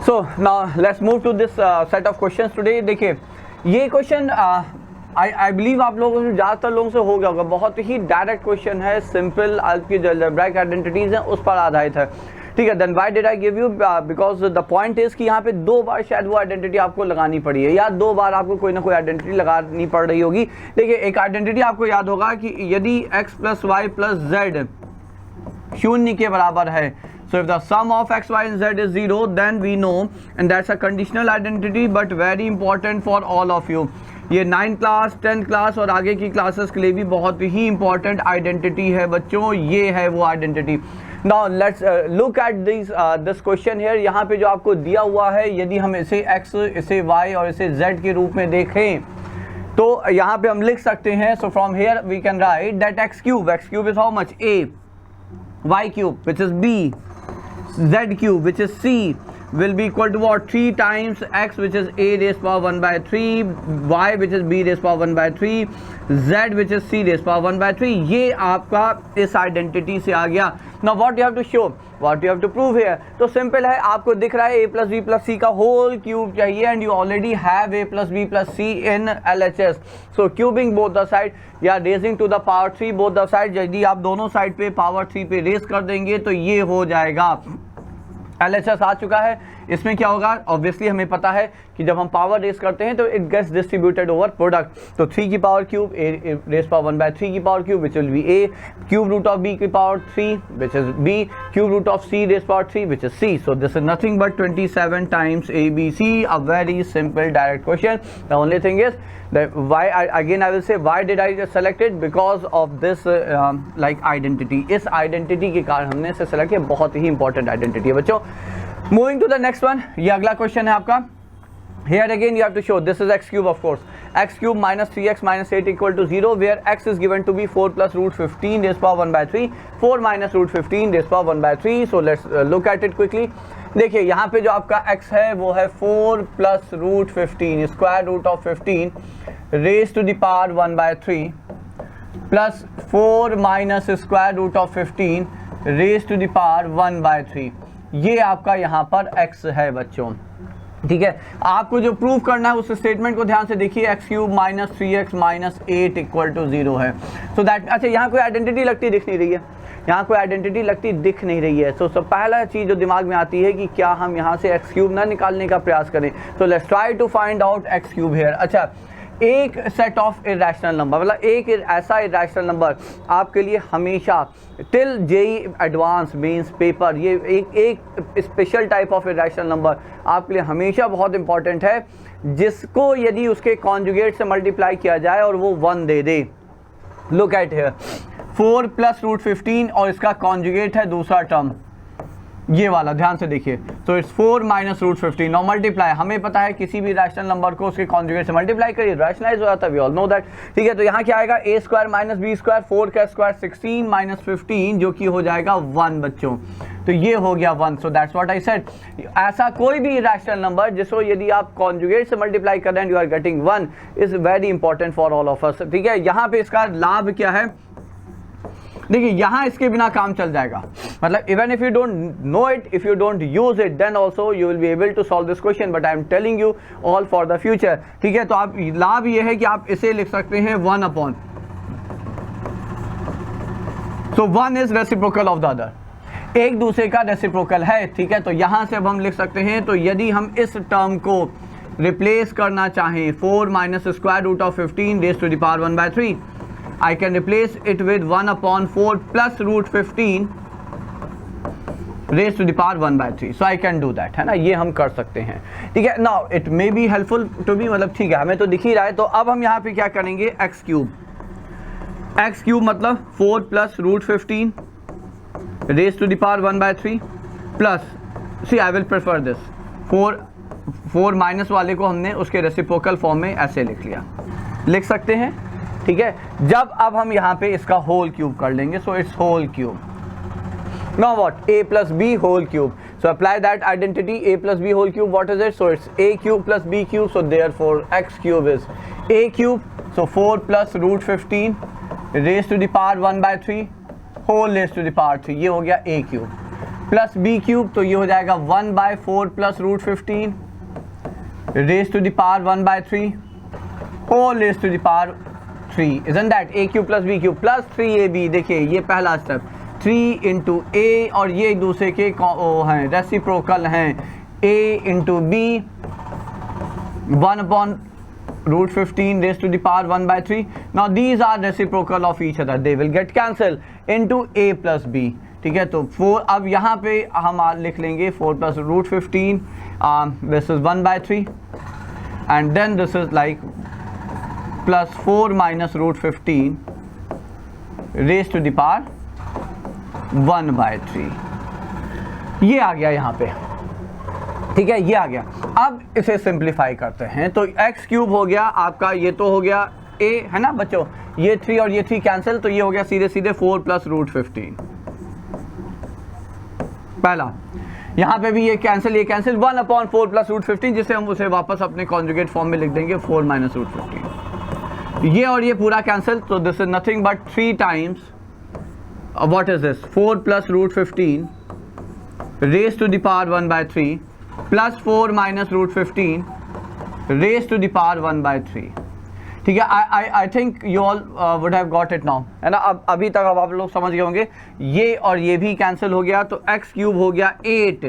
So now let's move to this set of questions today. देखिए ये question I believe आप लोगों से ज़्यादातर लोगों से हो गया होगा, बहुत ही डायरेक्ट क्वेश्चन है, सिंपल आपकी जो अलजेब्राइक आइडेंटिटीज हैं उस पर आधारित है, ठीक है। Then why did I give you, because the point is कि यहाँ पे 2 बार शायद वो आइडेंटिटी आपको लगानी पड़ी है, या 2 बार आपको कोई ना कोई आइडेंटिटी लगानी पड़ रही होगी। देखिए एक आइडेंटिटी आपको याद होगा कि यदि x + y + z 0 के बराबर है, so if the sum of x, y and z is 0, then we know, and that's a conditional identity but very important for all of you. ये 9th क्लास 10th क्लास और आगे की classes के लिए भी बहुत ही इंपॉर्टेंट आइडेंटिटी है बच्चों, ये है वो identity. Now let's look at this question here. यहाँ पे जो आपको दिया हुआ है, यदि हम इसे x, इसे y और इसे z के रूप में देखें तो यहाँ पे हम लिख सकते हैं, so from here we can write that x cube is how much? a, y cube which is b, z cube which is c will be equal to what? 3 times x which is a raised power 1 by 3, y which is b raised power 1 by 3, z which is c raised power 1 by 3। ये आपका इस identity से आ गया। Now what you have to show, what you have to prove here, तो simple है, आपको दिख रहा है a + b + c का होल क्यूब चाहिए, and you already have a + b + c in LHS, so cubing both the side या raising to the power 3 both the side, यदि आप दोनों साइड पे पावर 3 पे रेज कर देंगे तो ये हो जाएगा। LHS आ चुका है, इसमें क्या होगा, ऑब्वियसली हमें पता है कि जब हम पावर रेस करते हैं तो it gets distributed over product, तो 3 की power cube a raise power 1 by 3 की power cube which will be a, cube root of b की power 3 which is b, cube root of c raise power 3 which is c, so this is nothing but 27 times abc, a very simple direct question. The only thing is why again I will say why did I select it, because of this like identity, इस identity के कारण हमने इसे select किया, बहुत ही important identity है बच्चों। Moving to the next one, ये अगला क्वेश्चन है आपका। Here again you have to show this is x cube, of course, x cube minus 3x minus 8 equal to 0, where x is given to be 4 plus root 15 raised power 1 by 3, 4 minus root 15 raised power 1 by 3, so let's look at it quickly। देखिए यहाँ पे जो आपका x है वो है 4 plus root 15 square root of 15 raised to the power 1 by 3 plus 4 minus square root of 15 raised to the power 1 by 3, ये आपका यहाँ पर x है बच्चों, ठीक है। आपको जो प्रूव करना है उस स्टेटमेंट को ध्यान से देखिए, x cube minus 3x minus 8 equal to 0 है, सो दैट, अच्छा यहाँ कोई आइडेंटिटी लगती दिख नहीं रही है, यहाँ कोई आइडेंटिटी लगती दिख नहीं रही है, तो सब पहला चीज़ जो दिमाग में आती है कि क्या हम यहाँ से x क्यूब ना निकालने का प्रयास करें, तो let's try to find out x cube here. अच्छा, एक सेट ऑफ इरेशनल नंबर, मतलब एक ऐसा इरेशनल नंबर आपके लिए हमेशा till JEE advance mains paper, ये एक special type of irrational number आपके लिए हमेशा बहुत इंपॉर्टेंट है, जिसको यदि उसके कॉन्जुगेट से मल्टीप्लाई किया जाए और वो 1 दे दे। Look at here, 4 plus root 15 और इसका कॉन्जुगेट है दूसरा टर्म, ये वाला ध्यान से देखिए, तो it's 4 minus root 15। Now multiply, हमें पता है किसी भी रैशनल नंबर को उसके कॉन्जुगेट से मल्टीप्लाई करिए रैशनलाइज हो जाता है, वी ऑल नो दैट, ठीक है। तो यहाँ क्या आएगा, a square minus b square, 4 का स्क्वायर 16 माइनस 15 जो कि हो जाएगा 1 बच्चों, तो ये हो गया 1, so that's what I said. ऐसा कोई भी रैशनल नंबर जिसको यदि आप कॉन्जुगेट से मल्टीप्लाई कर रहे हैं, you are getting 1, is very important for all of us, ठीक है। यहाँ पे इसका लाभ क्या है, देखिए यहाँ इसके बिना काम चल जाएगा, मतलब even if you don't know it, if you don't use it, then also you will be able to solve this question, but I am telling you all for the future, ठीक है। तो आप लाभ ये है कि आप इसे लिख सकते हैं 1 upon, so 1 is reciprocal of the other, एक दूसरे का रेसिप्रोकल है, ठीक है। तो यहाँ से अब हम लिख सकते हैं, तो यदि हम इस टर्म को रिप्लेस करना चाहें 4 minus square root of 15 raised to the power 1 by 3, I can replace it with 1 upon 4 plus root 15 raised to the power 1 by 3, so I can do that, है ना, ये हम कर सकते हैं, ठीक है। Now it may be helpful to be, मतलब ठीक है, हमें तो दिख ही रहा है। तो अब हम यहाँ पे क्या करेंगे, x क्यूब मतलब 4 plus root 15 raised to the power 1 by 3 plus, see I will prefer this, 4 minus वाले को हमने उसके रेसिप्रोकल फॉर्म में ऐसे लिख सकते हैं, ठीक है। जब अब हम यहाँ पे इसका होल क्यूब कर लेंगे, so it's whole cube. Now what, a plus b whole cube, so apply that identity, a plus b whole cube, what is it, so it's a cube plus b cube, so therefore x cube is a cube, so 4 plus root 15 raised to the power 1 by 3 whole raised to the power 3, ये हो गया a cube. Plus b cube, तो ये हो जाएगा 1/4 plus root 15 raise to the power 1/3 whole raise to the power 3, isn't that a cube plus b cube plus 3ab। देखिए ये पहला स्टेप, 3 इंटू ए, और ये एक दूसरे के हैं रेसिप्रोकल हैं, a into b 1/√15 raised to the power 1/3. Now these are reciprocal of each other, they will get cancelled into a plus b, ठीक है। तो 4, अब यहाँ पे हम लिख लेंगे 4 plus √15, this is 1/3 and then this is like plus 4 minus √15 raised to the power 1/3, ये आ गया यहाँ पे, ठीक है, ये आ गया। अब इसे सिंप्लीफाई करते हैं, तो एक्स क्यूब हो गया आपका, ये तो हो गया a है ना बच्चों, ये 3 और ये 3 कैंसिल, तो ये हो गया सीधे सीधे 4 प्लस √15 पहला। यहाँ पे भी ये कैंसिल 1/4 प्लस √15, जिसे हम उसे वापस अपने कॉन्जुगेट फॉर्म में लिख देंगे 4 माइनस √15। ये और ये पूरा कैंसिल, तो this is nothing but 3 times what is this 4 plus √15 raise to the power 1/3 plus 4 minus √15 raise to the power 1/3, ठीक है। I think you all would have got it now, है ना। अब अभी तक अब आप लोग समझ गए होंगे, ये और ये भी कैंसिल हो गया, तो एक्स क्यूब हो गया 8,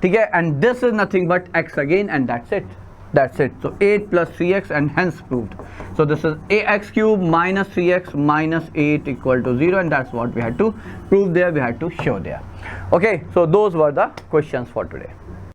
ठीक है, and this is nothing but x again and that's it. So 8 plus 3x and hence proved. So this is ax cube minus 3x minus 8 equal to 0, and that's what we had to prove there, we had to show there. Okay, so those were the questions for today.